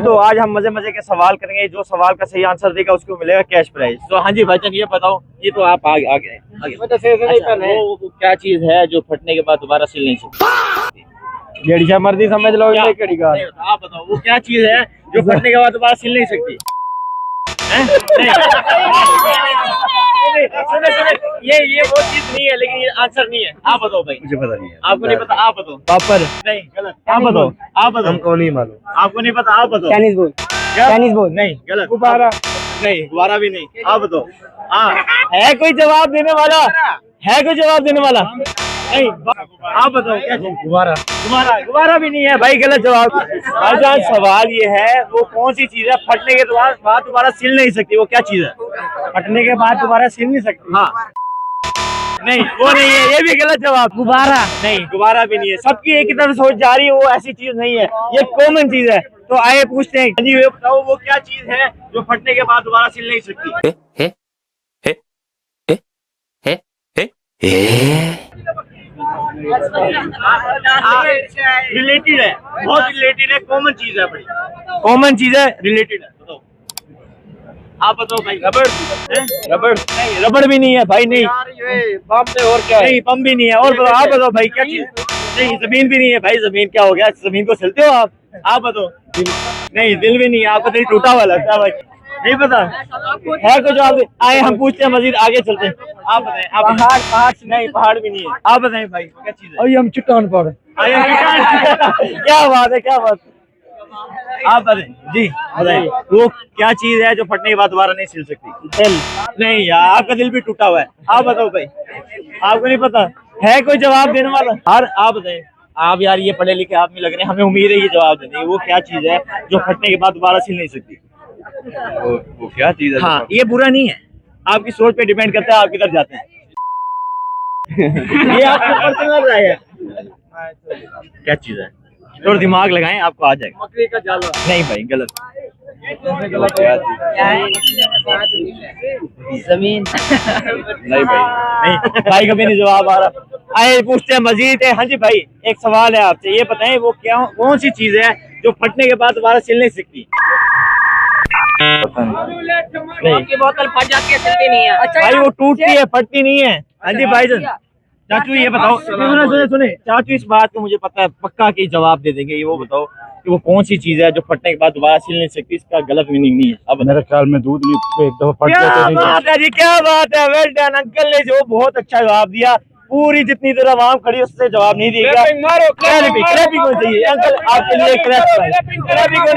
तो आज हम मजे मजे के सवाल करेंगे, जो सवाल का सही आंसर देगा उसको मिलेगा कैश प्राइज। तो हाँ जी भाईजान ये बताओ, ये तो आप आगे आगे अच्छा, वो क्या चीज है जो फटने के बाद दोबारा सिल नहीं सकती? जड़ी मर्जी समझ लो। आप बताओ वो क्या चीज है जो फटने के बाद दोबारा सिल नहीं सकती? सुने ये वो चीज नहीं है, लेकिन ये आंसर नहीं है। आप बताओ भाई। मुझे पता नहीं है। आपको नहीं पता? आप बताओ। पापड़। नहीं, गलत। आप बताओ। आप बताओ। हमको नहीं मालूम। आपको नहीं पता? आप बताओ। चाइनीज बोल। चाइनीज बोल। नहीं, गलत। गुब्बारा। नहीं, गुब्बारा भी नहीं। आप बताओ। हाँ, है कोई जवाब देने वाला? है कोई जवाब देने वाला? नहीं, आप बताओ क्या? गुब्बारा। गुब्बारा भी नहीं है भाई, गलत जवाब। भाईजान सवाल ये है वो कौन सी चीज है फटने के बाद दोबारा सिल नहीं सकती? वो क्या चीज है? फटने के बाद दोबारा सिल नहीं सकती। हाँ, नहीं वो नहीं है, ये भी गलत जवाब। गुब्बारा। नहीं, गुब्बारा भी नहीं है। सबकी एक ही तरफ सोच जा रही है, वो ऐसी चीज नहीं है, ये कॉमन चीज है। तो आइए पूछते हैं जी, ये बताओ वो क्या चीज है जो फटने के बाद दोबारा सिल नहीं सकती? रिलेटेड है, बहुत रिलेटेड है, कॉमन चीज है, बड़ी कॉमन चीज है, रिलेटेड है। बताओ, आप बताओ भाई। रबड़? नहीं, रबड़ भी नहीं है भाई। नहीं, बम में और क्या है? नहीं, पंप भी नहीं है। और बताओ, आप बताओ भाई क्या चीज? नहीं, जमीन भी नहीं है भाई। जमीन क्या हो गया? जमीन को सिलते हो आप? आप बताओ। नहीं, दिल भी नहीं है। आपका दिल टूटा हुआ लगता है भाई। नहीं पता है कुछ? आप आए, हम पूछते हैं, मजीद आगे चलते हैं। आप बताएं। आप पहाड़? नहीं, पहाड़ भी नहीं है। आप बताएं भाई क्या चीज है? अभी हम चट्टान पर। क्या बात है, क्या बात। आप बताएं जी, बताएं वो क्या चीज है जो फटने के बाद दोबारा नहीं सिल सकती? दिल? नहीं यार, आपका दिल भी टूटा हुआ है। आप बताओ भाई, आपको नहीं पता? है कोई जवाब देने वाला? यार आप बताएं। आप यार ये पढ़े लिखे आदमी लग रहे हैं, हमें उम्मीद है ये जवाब देंगे। वो क्या चीज है जो फटने के बाद दोबारा सिल नहीं सकती? वो क्या चीज है? हाँ, ये बुरा नहीं है, आपकी सोच पे डिपेंड करता है आप किधर जाते हैं। ये आपका पर्सनल राय है। क्या चीज है? थोड़ा दिमाग लगाएं, आपको आ जाएगा। मकड़ी का जाला। नहीं भाई, गलत। जमीन। नहीं भाई, नहीं भाई, कभी नहीं जवाब आ रहा। आए पूछते हैं मजीद है। हाँ जी भाई, एक सवाल है आपसे, ये बताएं वो क्या कौन सी चीज है जो फटने के बाद दोबारा सिल नहीं सकती? नहीं, की बोतल फट जाती है, सिलती नहीं है। अच्छा भाई वो टूटती है, फटती नहीं है। हाँ जी भाईजान। चाचू ये बताओ, सुने चाचू, इस बात को मुझे पता है पक्का कि जवाब दे देंगे। ये वो बताओ कि वो कौन सी चीज है जो फटने के बाद दोबारा सिल नहीं सकती? इसका गलत मीनिंग नहीं है। अब मेरे ख्याल में दूध नहीं, एक दफा फट क्या जाता है। बात है जी, क्या बात है। वेल डन, अंकल ने जो बहुत अच्छा जवाब दिया। पूरी जितनी देर आवाम खड़ी उससे जवाब नहीं दिया। क्लैपिंग होनी चाहिए अंकल, आपके लिए क्लैपिंग होनी